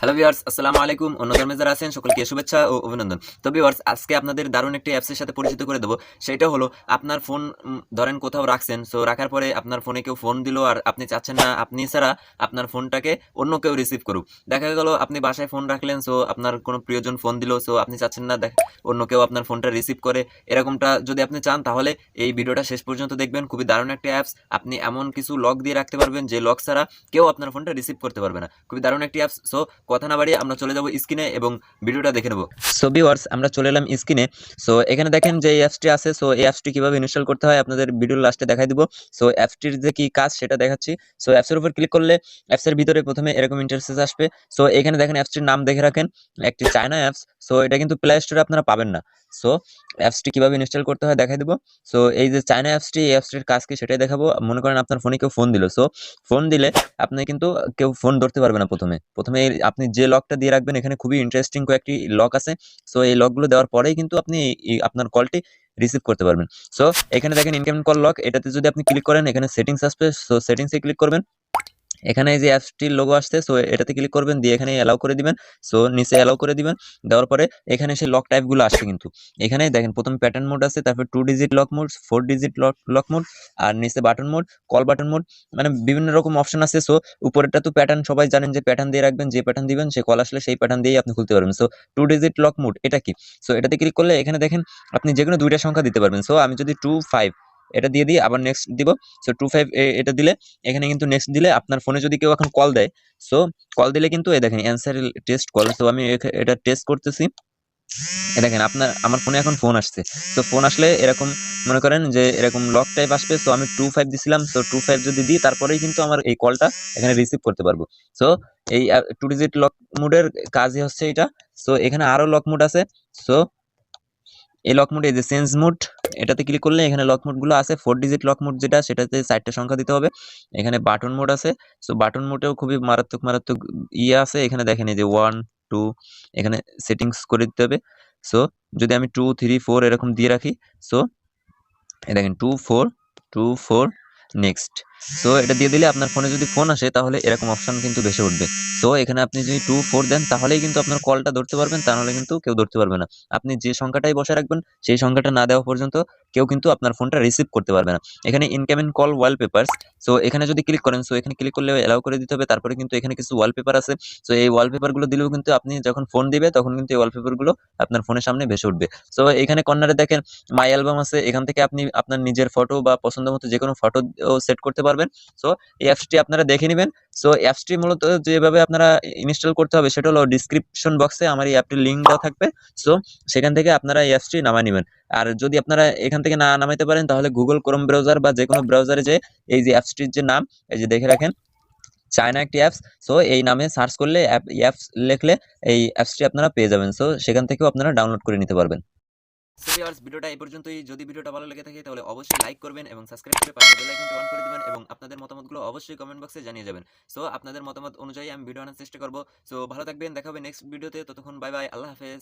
Hello viewers, আসসালামু আলাইকুম। অন্য ধর্মে যারা আছেন সকলকে শুভেচ্ছা ও অভিনন্দন। তো ভিউয়ার্স, আজকে আপনাদের দারুণ একটি অ্যাপসের সাথে পরিচিত করে দেবো। সেটা হলো আপনার ফোন ধরেন কোথাও রাখছেন। সো রাখার পরে আপনার ফোনে কেউ ফোন দিল আর আপনি চাচ্ছেন না আপনি ছাড়া আপনার ফোনটাকে অন্য কেউ রিসিভ করুক। দেখা গেল আপনি বাসায় ফোন রাখলেন, সো আপনার কোনো প্রিয়জন ফোন দিল, সো আপনি চাচ্ছেন না অন্য কেউ আপনার ফোনটা রিসিভ করে। এরকমটা যদি আপনি চান তাহলে এই ভিডিওটা শেষ পর্যন্ত দেখবেন। খুবই দারুণ একটা অ্যাপস। আপনি এমন কিছু লক দিয়ে রাখতে পারবেন যে লক ছাড়া কেউ আপনার ফোনটা রিসিভ করতে পারবে না। খুবই দারুণ একটি অ্যাপস। সো কথা না বাড়িয়ে আমরা চলে যাব স্ক্রিনে এবং ভিডিওটা দেখে নেব। সো ভিউয়ার্স, আমরা চলে এলাম স্ক্রিনে। সো এখানে দেখেন যে এই অ্যাপসটি আছে। সো এই অ্যাপসটি কিভাবে ইনস্টল করতে হয় আপনাদের ভিডিওর লাস্টে দেখাই দিব। সো অ্যাপসটির যে কি কাজ সেটা দেখাচ্ছি। সো অ্যাপসের উপর ক্লিক করলে অ্যাপসের ভিতরে প্রথমে এরকম ইন্টারফেস আসবে। সো এখানে দেখেন অ্যাপসটির নাম দেখে রাখেন, একটি চায়না অ্যাপস। সো এটা কিন্তু প্লে স্টোরে আপনারা পাবেন না। সো অ্যাপসটি কিভাবে ইনস্টল করতে হয় দেখাই দিব। সো এই যে চায়না অ্যাপসটি, এই অ্যাপসটির কাজ কি সেটাই দেখাবো। মনে করেন আপনার ফোনে কেউ ফোন দিল। সো ফোন দিলে আপনি কিন্তু কেউ ফোন ধরতে পারবে না। প্রথমে আপনি যে লকটা দিয়ে রাখবেন, এখানে খুবই ইন্টারেস্টিং কয়েকটি লক আছে। সো এই লকগুলো দেওয়ার পরেই কিন্তু আপনি আপনার কলটি রিসিভ করতে পারবেন। সো এখানে দেখেন ইনকামিং কল লক, এটাতে যদি আপনি ক্লিক করেন এখানে সেটিংস আসবে। সো সেটিংসে ক্লিক করবেন। এখানে এই যে অ্যাপসটির লোগো আসছে, সো এটাতে ক্লিক করবেন, দিয়ে এখানে অ্যালাউ করে দিবেন। সো নিচে অ্যালাউ করে দিবেন, দেওয়ার পরে এখানে সেই লক টাইপগুলো আসছে কিন্তু এখানে দেখেন প্রথম প্যাটার্ন মোড আছে, তারপর 2 digit lock mode, 4 digit lock mode, আর নিচে button mode, call button mode, মানে বিভিন্ন রকম অপশন আছে। সো উপরেরটা তো প্যাটার্ন, সবাই জানেন যে প্যাটার্ন দিয়ে রাখবেন, যে প্যাটার্ন দিবেন সে কল আসলে সেই প্যাটার্ন দিয়েই আপনি খুলতে পারবেন। সো 2 ডিজিট লক মোড এটা কি? সো এটাতে ক্লিক করলে এখানে দেখেন আপনি যেকোনো দুইটা সংখ্যা দিতে পারবেন। সো আমি যদি 25 এটা দিয়ে দিই, আবার নেক্সট দিব। সো 25 এটা দিলে এখানে কিন্তু নেক্সট দিলে আপনার ফোনে যদি কেউ এখন কল দেয়, সো কল দিলে কিন্তু এই দেখেন অ্যান্সার টেস্ট কল। সো আমি এটা টেস্ট করতেছি। এই দেখেন আমার ফোনে এখন ফোন আসছে। তো ফোন আসলে এরকম মনে করেন যে এরকম লক টাইপ আসবে। সো আমি 25 দিছিলাম। সো 25 যদি দিই তারপরেই কিন্তু আমার এই কলটা এখানে রিসিভ করতে পারবো। সো এই 2 ডিজিট লক মোডের কাজই হচ্ছে এটা। সো এখানে আরো লক মোড আছে। সো এই লক মোড, এই যে চেঞ্জ মোড, এটাতে ক্লিক করলে এখানে লক মোড গুলো আছে। 4 ডিজিট লক মোড যেটা, সেটাতে 4টা সংখ্যা দিতে হবে। এখানে বাটন মোড আছে। সো বাটন মোডেও খুবই মারাত্মক মারাত্মক ইয়ে আছে। এখানে দেখেন এই যে 1 2 এখানে সেটিংস করে দিতে হবে। সো যদি আমি 2 3 4 এরকম দিয়ে রাখি, সো এই দেখেন 2 4 2 4 নেক্সট। সো এটা দিয়ে দিলে আপনার ফোনে যদি ফোন আসে তাহলে এরকম অপশন কিন্তু ভেসে উঠবে। সো এখানে আপনি যদি 2 4 দেন তাহলেই কিন্তু আপনার কলটা ধরতে পারবেন, তা নাহলে কিন্তু কেউ ধরতে পারবে না। আপনি যে সংখ্যাটাই বসে রাখবেন সেই সংখ্যাটা না দেওয়া পর্যন্ত কেউ কিন্তু আপনার ফোনটা রিসিভ করতে পারবে না। এখানে ইনকামিং কল ওয়ালপেপারস, সো এখানে যদি ক্লিক করেন, সো এখানে ক্লিক করলে এলাও করে দিতে হবে। তারপরে কিন্তু এখানে কিছু ওয়ালপেপার আছে। সো এই ওয়ালপেপার গুলো দিলেও কিন্তু আপনি যখন ফোন দিবে তখন কিন্তু এই ওয়ালপেপার গুলো আপনার ফোনের সামনে ভেসে উঠবে। সো এখানে কর্নারে দেখেন মাই অ্যালবাম আছে। এখান থেকে আপনি আপনার নিজের ফটো বা পছন্দ মতো যে কোনো ফটো সেট করতে পারবেন। সো এই অ্যাপসটি আপনারা দেখে নেবেন। সো অ্যাপসটি মূলত যেভাবে আপনারা ইনস্টল করতে হবে সেটা হলো ডিসক্রিপশন বক্সে আমার এই অ্যাপটির লিঙ্ক দেওয়া থাকবে। সো সেখান থেকে আপনারা এই অ্যাপসটি নামায় নেবেন। আর যদি আপনারা এখান থেকে না নামাইতে পারেন তাহলে গুগল ক্রোম ব্রাউজার বা যে কোনো ব্রাউজারে যে এই যে অ্যাপসটির যে নাম, এই যে দেখে রাখেন চায়না একটি অ্যাপস। সো এই নামে সার্চ করলে অ্যাপস লিখলে এই অ্যাপসটি আপনারা পেয়ে যাবেন। সো সেখান থেকেও আপনারা ডাউনলোড করে নিতে পারবেন। সো ভিউয়ার্স, ভিডিওটা এই পর্যন্তই। যদি ভিডিওটা ভালো লেগে থাকে তাহলে অবশ্যই লাইক করবেন এবং সাবস্ক্রাইব করে পাশে বেল আইকনটি অন করে দিবেন এবং আপনাদের মতামতগুলো অবশ্যই কমেন্ট বক্সে জানিয়ে যাবেন। সো আপনাদের মতামত অনুযায়ী আমি ভিডিও আনার চেষ্টা করব। সো ভালো থাকবেন, দেখা হবে নেক্সট ভিডিওতে। ততক্ষণ বাই বাই, আল্লাহ হাফেজ।